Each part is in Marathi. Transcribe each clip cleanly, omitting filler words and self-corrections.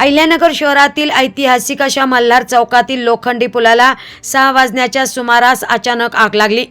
अहिल्यानगर शहरातील ऐतिहासिक अशा मल्हार चौकातील लोखंडी पुलाला 6 वाजण्याच्या सुमारास अचानक आग लागली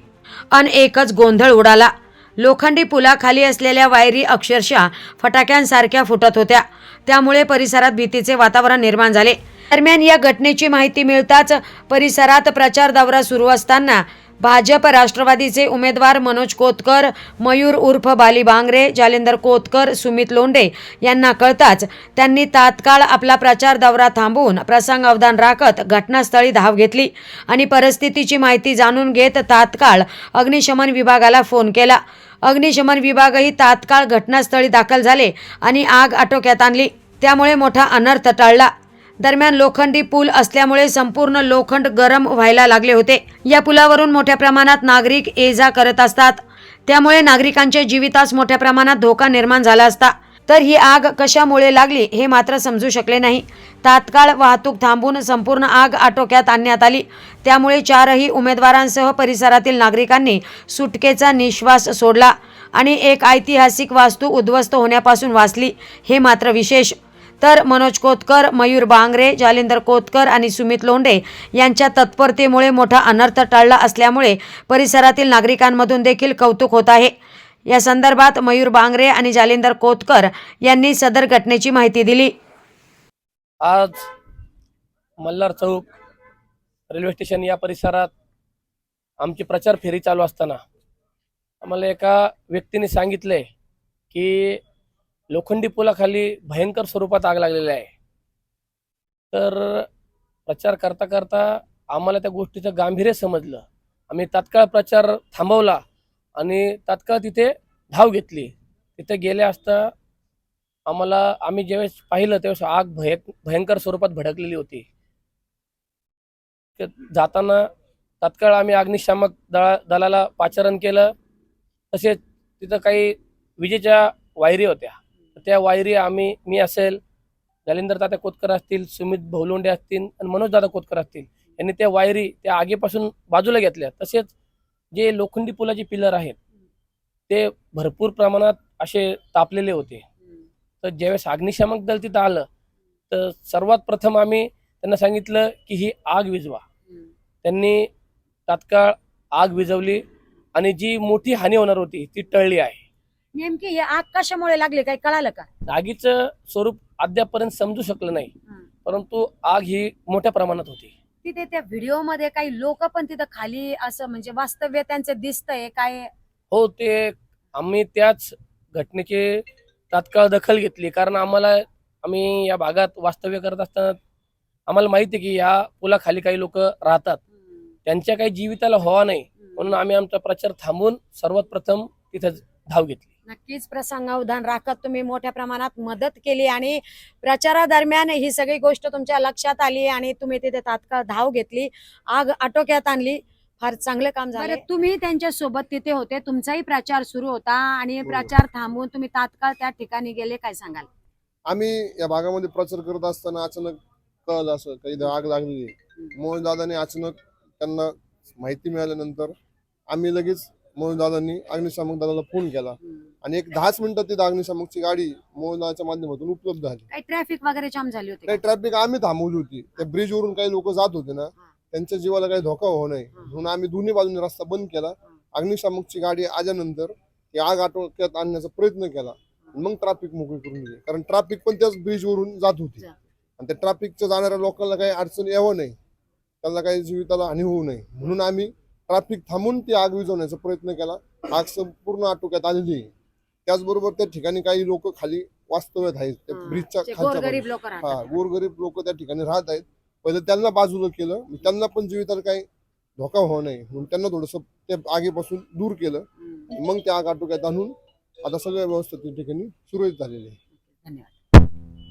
अन एकच गोंधळ उडाला। लोखंडी पुलाखाली असलेल्या वायरी अक्षरशः फटाक्यांसारख्या फुटत होत्या, त्यामुळे परिसरात भीतीचे वातावरण निर्माण झाले। दरम्यान या घटनेची माहिती मिळताच परिसरात प्रचार दौरा सुरू असताना भाजप राष्ट्रवादीचे उमेदवार मनोज कोतकर, मयूर उर्फ बाली बांगरे, जालिंदर कोतकर, सुमित लोंढे यांना कळताच त्यांनी तात्काळ आपला प्रचार दौरा थांबवून प्रसंगावधान राखत घटनास्थळी धाव घेतली आणि परिस्थितीची माहिती जाणून घेत तात्काळ अग्निशमन विभागाला फोन केला। अग्निशमन विभागही तात्काळ घटनास्थळी दाखल झाले आणि आग आटोक्यात आणली, त्यामुळे मोठा अनर्थ टळला। दरम्यान लोखंडी पूल असल्यामुळे संपूर्ण लोखंड गरम व्हायला लागले होते। या पुलावरून मोठ्या प्रमाणात नागरिक ये-जा करत असतात, त्यामुळे नागरिकांच्या जीवितास मोठ्या प्रमाणात धोका निर्माण झाला असता। तर ही आग कशामुळे लागली हे मात्र समजू शकले नाही। तात्काळ वाहतूक थांबवून संपूर्ण आग आटोक्यात आणण्यात आली, त्यामुळे 4ही उमेदवारांसह परिसरातील नागरिकांनी सुटकेचा निश्वास सोडला आणि एक ऐतिहासिक वास्तू उद्ध्वस्त होण्यापासून वाचली हे मात्र विशेष। तर मनोज कोतकर, मयूर बांगरे, जालिंदर कोतकर आणि सुमित लोंढे यांच्या तत्परतेमुळे मोठा अनर्थ टळला असल्यामुळे परिसरातील नागरिकांमधून देखील कौतुक होत आहे। या संदर्भात मयूर बांगरे आणि जालिंदर कोतकर यांनी सदर घटनेची माहिती दिली। आज मल्हार चौक रेल्वे स्टेशन या परिसरात आमची प्रचार फेरी चालू असताना आम्हाला एका व्यक्तीने सांगितले की लोखंडी पुलाखाली भयंकर स्वरूपात आग लागलेली आहे। तर प्रचार करता करता आम्हाला त्या गोष्टीचं गांभीर्य समजलं। आम्ही तात्काळ प्रचार थांबवला आणि तात्काळ तिथे धाव घेतली। तिथे गेले असता आम्ही ज्यावेळेस पाहिलं त्यावेळेस आग भयंकर स्वरूपात भडकलेली होती। जाताना तात्काळ आम्ही अग्निशामक दलाला पाचारण केलं। तसेच तिथं काही विजेच्या वायरी होत्या, त्या वायरी मी असेल, जालिंदर दादा कोतकर असतील, सुमित भोलोंडे असतील आणि मनोज दादा कोतकर असतील यांनी त्या वायरी त्या आगीपासून बाजूला घेतल्या। तसेच जे लोखंडी पुलाचे पिलर आहेत ते भरपूर प्रमाणात असे तापलेले होते। तर ज्यावेळेस अग्निशामक दल तिथं आलं तर सर्वात प्रथम आम्ही त्यांना सांगितलं की ही आग विझवा। त्यांनी तात्काळ आग विझवली आणि जी मोठी हानी होणार होती ती टळली आहे। नेमकी ही आग कशामुळे लागली काही कळालं का? आगीचं स्वरूप अद्यापर्यंत समजू शकलं नाही, परंतु आग ही मोठ्या प्रमाणात होती। तिथे त्या व्हिडिओ मध्ये काही लोक पण तिथे खाली असं म्हणजे वास्तव्य त्यांचं दिसतंय काय? हो, ते आम्ही त्याच घटनेची तात्काळ दखल घेतली, कारण आम्ही या भागात वास्तव्य करत असताना आम्हाला माहिती आहे की या पुलाखाली काही लोक राहतात, त्यांच्या काही जीविताला व्हावा नाही म्हणून आम्ही आमचा प्रचार थांबवून सर्वात प्रथम तिथे धाव घेतली। नक्कीच प्रसंगावधान राखत तुम्ही मोठ्या प्रमाणात मदत केली आणि प्रचारादरम्यान ही सगळी गोष्ट तुमच्या लक्षात आली आणि तुम्ही तिथे तात्काळ धाव घेतली, आग आटोक्यात आणली। फार चांगलं काम झालं। तुम्ही त्यांच्या सोबत तिथे होते, तुमचाही प्रचार सुरू होता आणि प्रचार थांबवून तुम्ही तात्काळ त्या ठिकाणी गेले, काय सांगाल? आम्ही या भागामध्ये प्रचार करत असताना अचानक कळलं असं काही आग लागलेली। मोहन दादांनी अचानक त्यांना माहिती मिळाल्यानंतर आम्ही लगेच मोहन दादांनी अग्निशामक दलाला फोन केला आणि एक 10 मिनिटात तिथे अग्निशामकची गाडी मोहन दादाच्या माध्यमातून उपलब्ध झाली। काही ट्रॅफिक वगैरे जाम झाली होती? काही ट्रॅफिक आम्ही थांबवली होती। त्या ब्रिज वरून काही लोक जात होते ना, त्यांच्या जीवाला काही धोका होऊ नये म्हणून आम्ही दोन्ही बाजूने रस्ता बंद केला। अग्निशामकची गाडी आल्यानंतर ती आग आटोक्यात आणण्याचा प्रयत्न केला, मग ट्रॅफिक मोकळी करून दिली, कारण ट्रॅफिक पण त्याच ब्रिज वरून जात होती आणि त्या ट्रॅफिकच्या जाणाऱ्या लोकांना काही अडचण यावं नाही, त्यांना काही जीविताला हानी होऊ नये म्हणून आम्ही ट्रॅफिक थांबून ती आग विझवण्याचा प्रयत्न केला। आग संपूर्ण आटोक्यात आलेली आहे। त्याचबरोबर त्या ठिकाणी काही लोक खाली वास्तव्यात आहेत, त्या ब्रिजच्या खालच्या गोरगरीब लोक त्या ठिकाणी राहत आहेत। पहिले त्यांना बाजूला केलं, त्यांना पण जीविताला काही धोका होऊ नये म्हणून त्यांना थोडस त्या आगीपासून दूर केलं, मग त्या आग आटोक्यात आणून आता सगळ्या व्यवस्था त्या ठिकाणी सुरळीत झालेली आहे। धन्यवाद।